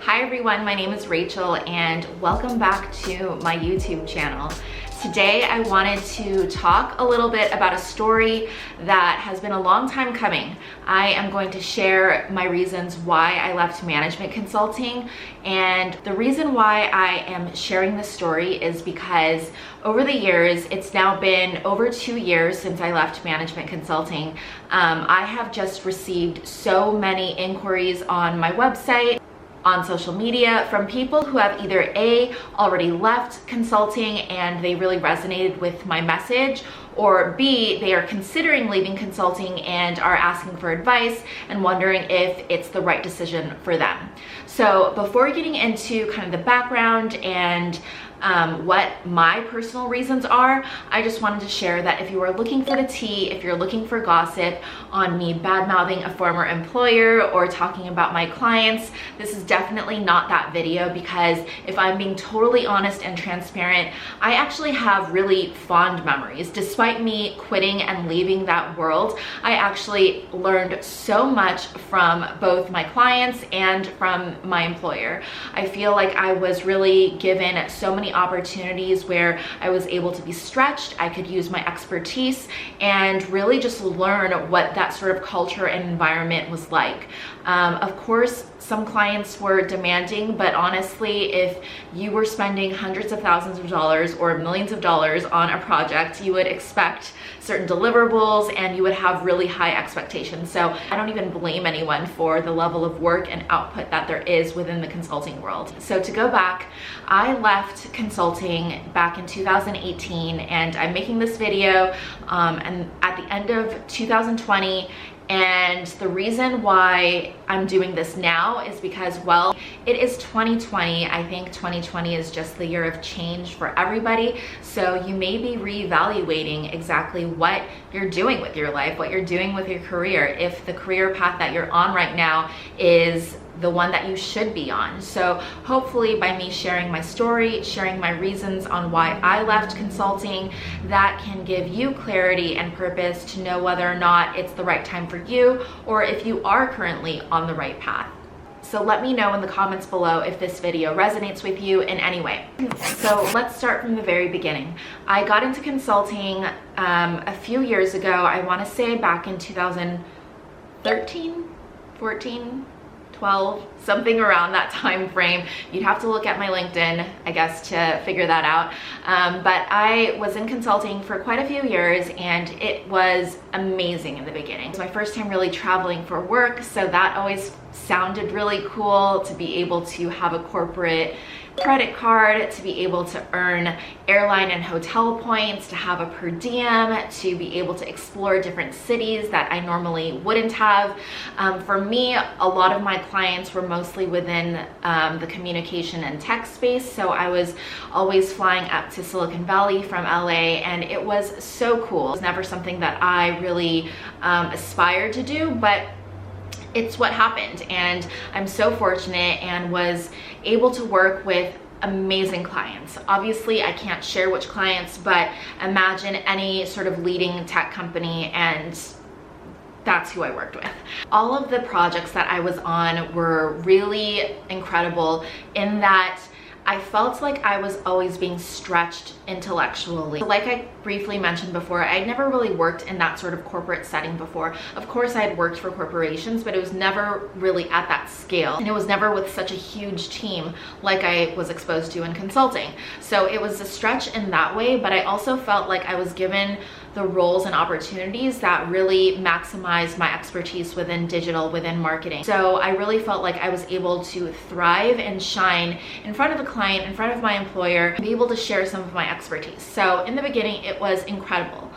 Hi everyone, my name is Rachel and welcome back to my YouTube channel. Today I wanted to talk a little bit about a story that has been a long time coming. I am going to share my reasons why I left management consulting, and the reason why I am sharing this story is because over the years, it's now been over 2 years since I left management consulting. I have just received so many inquiries on my website, on social media, from people who have either A, already left consulting and they really resonated with my message, or B, they are considering leaving consulting and are asking for advice and wondering if it's the right decision for them. So before getting into kind of the background and what my personal reasons are, I just wanted to share that if you are looking for the tea, if you're looking for gossip on me bad-mouthing a former employer or talking about my clients, this is definitely not that video, because if I'm being totally honest and transparent, I actually have really fond memories. Despite me quitting and leaving that world, I actually learned so much from both my clients and from my employer. I feel like I was really given so many opportunities where I was able to be stretched. I could use my expertise and really just learn what that sort of culture and environment was like. Of course, some clients were demanding, but honestly, if you were spending hundreds of thousands of dollars or millions of dollars on a project, you would expect certain deliverables and you would have really high expectations. So I don't even blame anyone for the level of work and output that there is within the consulting world. So to go back, I left consulting back in 2018, and I'm making this video and at the end of 2020. And the reason why I'm doing this now is because, well, it is 2020. I think 2020 is just the year of change for everybody. So you may be reevaluating exactly what you're doing with your life, what you're doing with your career, if the career path that you're on right now is the one that you should be on. So hopefully by me sharing my story, sharing my reasons on why I left consulting, that can give you clarity and purpose to know whether or not it's the right time for you, or if you are currently on the right path. So let me know in the comments below if this video resonates with you in any way. So let's start from the very beginning. I got into consulting a few years ago. I want to say back in 2013, 14, 12, something around that time frame. You'd have to look at my LinkedIn, I guess, to figure that out. But I was in consulting for quite a few years, and it was amazing in the beginning. It was my first time really traveling for work, so that always sounded really cool, to be able to have a corporate credit card, to be able to earn airline and hotel points, to have a per diem, to be able to explore different cities that I normally wouldn't have. For me, a lot of my clients were mostly within the communication and tech space, so I was always flying up to Silicon Valley from LA, and it was so cool. It was never something that I really aspired to do, but it's what happened, and I'm so fortunate and was able to work with amazing clients. Obviously, I can't share which clients, but imagine any sort of leading tech company, and that's who I worked with. All of the projects that I was on were really incredible in that I felt like I was always being stretched intellectually. Like I briefly mentioned before, I'd never really worked in that sort of corporate setting before. Of course, I had worked for corporations, but it was never really at that scale. And it was never with such a huge team like I was exposed to in consulting. So it was a stretch in that way, but I also felt like I was given the roles and opportunities that really maximize my expertise within digital, within marketing. So I really felt like I was able to thrive and shine in front of a client, in front of my employer, and be able to share some of my expertise. So in the beginning, it was incredible.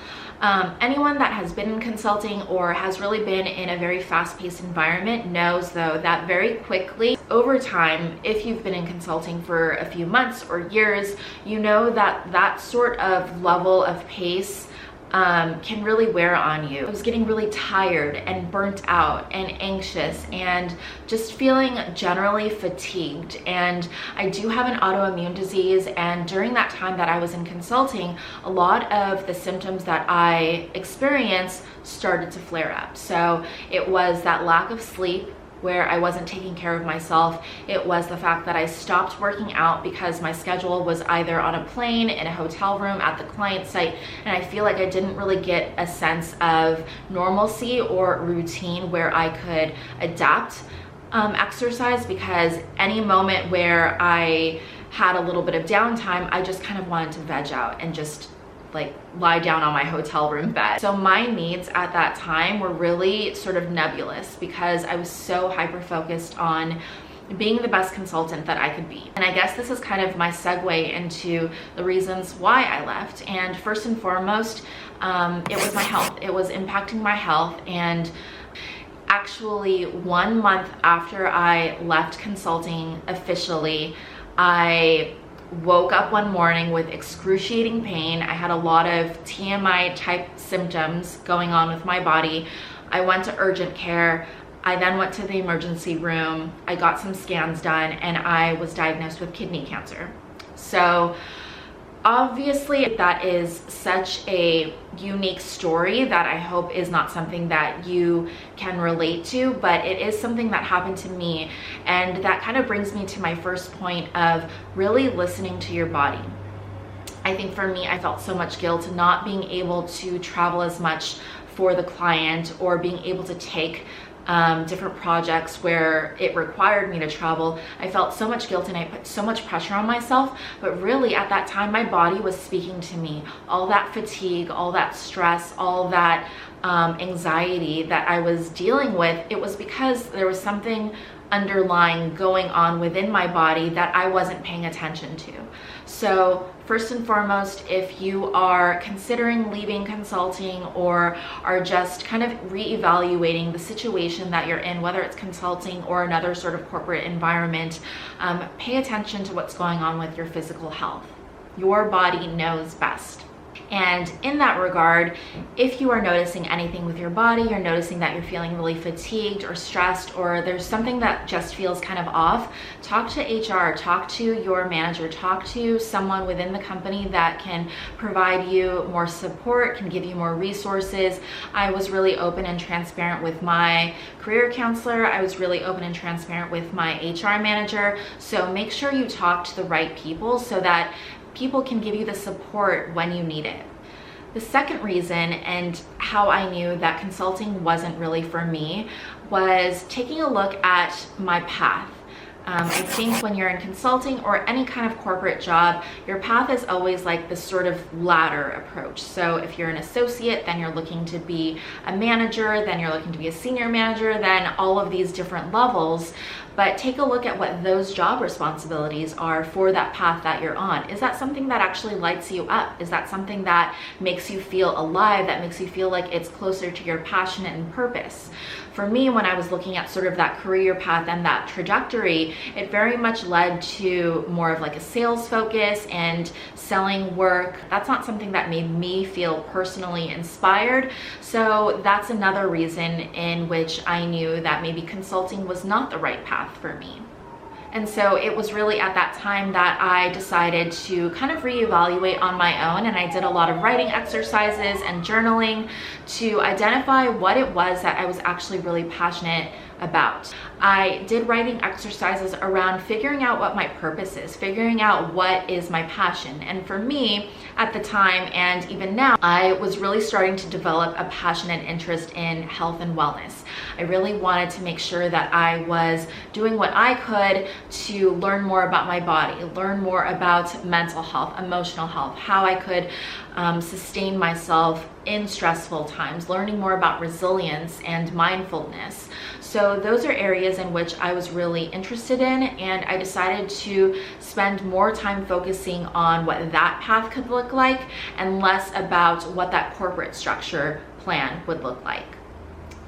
Anyone that has been in consulting or has really been in a very fast-paced environment knows, though, that very quickly over time, if you've been in consulting for a few months or years, you know that that sort of level of pace can really wear on you. I was getting really tired and burnt out and anxious and just feeling generally fatigued. And I do have an autoimmune disease, and during that time that I was in consulting, a lot of the symptoms that I experienced started to flare up. So it was that lack of sleep, where I wasn't taking care of myself. It was the fact that I stopped working out because my schedule was either on a plane, in a hotel room, at the client site, and I feel like I didn't really get a sense of normalcy or routine where I could adapt exercise, because any moment where I had a little bit of downtime, I just kind of wanted to veg out and just like lie down on my hotel room bed. So my needs at that time were really sort of nebulous because I was so hyper-focused on being the best consultant that I could be. And I guess this is kind of my segue into the reasons why I left. And first and foremost, it was my health. It was impacting my health. And actually 1 month after I left consulting officially, I woke up one morning with excruciating pain. I had a lot of TMI type symptoms going on with my body. I went to urgent care. I then went to the emergency room. I got some scans done and I was diagnosed with kidney cancer. So obviously that is such a unique story that I hope is not something that you can relate to, but it is something that happened to me. And that kind of brings me to my first point of really listening to your body. I think for me, I felt so much guilt not being able to travel as much for the client or being able to take different projects where it required me to travel. I felt so much guilt and I put so much pressure on myself, but really at that time my body was speaking to me. All that fatigue, all that stress, all that anxiety that I was dealing with, it was because there was something underlying going on within my body that I wasn't paying attention to. So first and foremost, if you are considering leaving consulting or are just kind of reevaluating the situation that you're in, whether it's consulting or another sort of corporate environment, pay attention to what's going on with your physical health. Your body knows best. And in that regard, if you are noticing anything with your body, you're noticing that you're feeling really fatigued or stressed, or there's something that just feels kind of off, talk to HR, talk to your manager, talk to someone within the company that can provide you more support, can give you more resources. I was really open and transparent with my career counselor. I was really open and transparent with my HR manager. So make sure you talk to the right people so that people can give you the support when you need it. The second reason, and how I knew that consulting wasn't really for me, was taking a look at my path. I think when you're in consulting or any kind of corporate job, your path is always like this sort of ladder approach. So if you're an associate, then you're looking to be a manager, then you're looking to be a senior manager, then all of these different levels. But take a look at what those job responsibilities are for that path that you're on. Is that something that actually lights you up? Is that something that makes you feel alive, that makes you feel like it's closer to your passion and purpose? For me, when I was looking at sort of that career path and that trajectory, it very much led to more of like a sales focus and selling work. That's not something that made me feel personally inspired. So that's another reason in which I knew that maybe consulting was not the right path for me. And so it was really at that time that I decided to kind of reevaluate on my own, and I did a lot of writing exercises and journaling to identify what it was that I was actually really passionate about. I did writing exercises around figuring out what my purpose is, figuring out what is my passion. And for me, at the time and even now, I was really starting to develop a passion and interest in health and wellness. I really wanted to make sure that I was doing what I could to learn more about my body, learn more about mental health, emotional health, how I could sustain myself in stressful times, learning more about resilience and mindfulness. So those are areas in which I was really interested in, and I decided to spend more time focusing on what that path could look like and less about what that corporate structure plan would look like.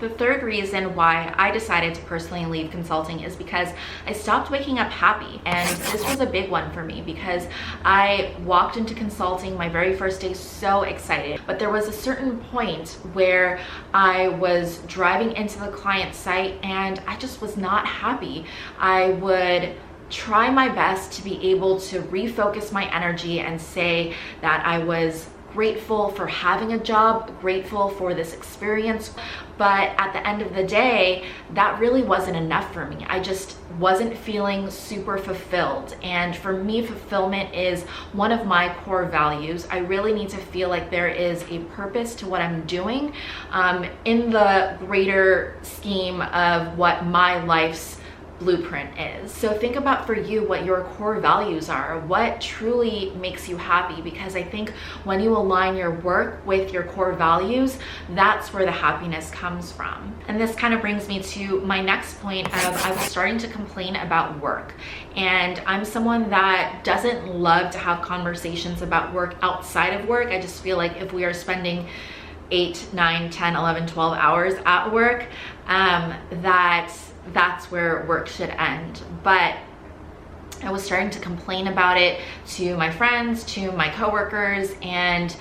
The third reason why I decided to personally leave consulting is because I stopped waking up happy. And this was a big one for me because I walked into consulting my very first day so excited, but there was a certain point where I was driving into the client site and I just was not happy. I would try my best to be able to refocus my energy and say that I was grateful for having a job, grateful for this experience. But at the end of the day, that really wasn't enough for me. I just wasn't feeling super fulfilled. And for me, fulfillment is one of my core values. I really need to feel like there is a purpose to what I'm doing in the greater scheme of what my life's blueprint is. So think about for you what your core values are, what truly makes you happy, because I think when you align your work with your core values, that's where the happiness comes from. And this kind of brings me to my next point of I was starting to complain about work. And I'm someone that doesn't love to have conversations about work outside of work. I just feel like if we are spending 8, 9, 10, 11, 12 hours at work, that's where work should end. But I was starting to complain about it to my friends, to my coworkers, and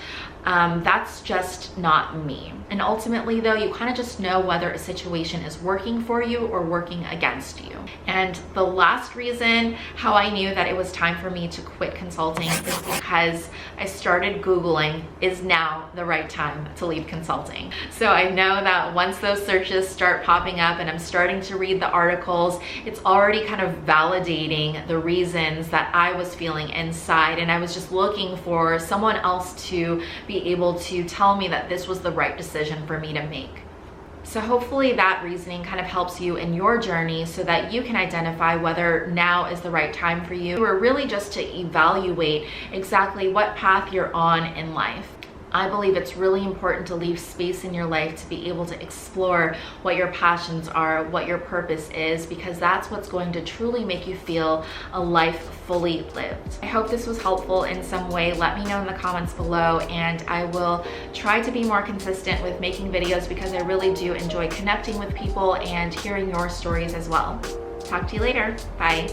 that's just not me. And ultimately though, you kind of just know whether a situation is working for you or working against you. And the last reason how I knew that it was time for me to quit consulting is because I started Googling, is now the right time to leave consulting? So I know that once those searches start popping up and I'm starting to read the articles, it's already kind of validating the reasons that I was feeling inside. And I was just looking for someone else to be able to tell me that this was the right decision for me to make. So hopefully that reasoning kind of helps you in your journey so that you can identify whether now is the right time for you, or really just to evaluate exactly what path you're on in life. I believe it's really important to leave space in your life to be able to explore what your passions are, what your purpose is, because that's what's going to truly make you feel a life fully lived. I hope this was helpful in some way. Let me know in the comments below, and I will try to be more consistent with making videos because I really do enjoy connecting with people and hearing your stories as well. Talk to you later. Bye.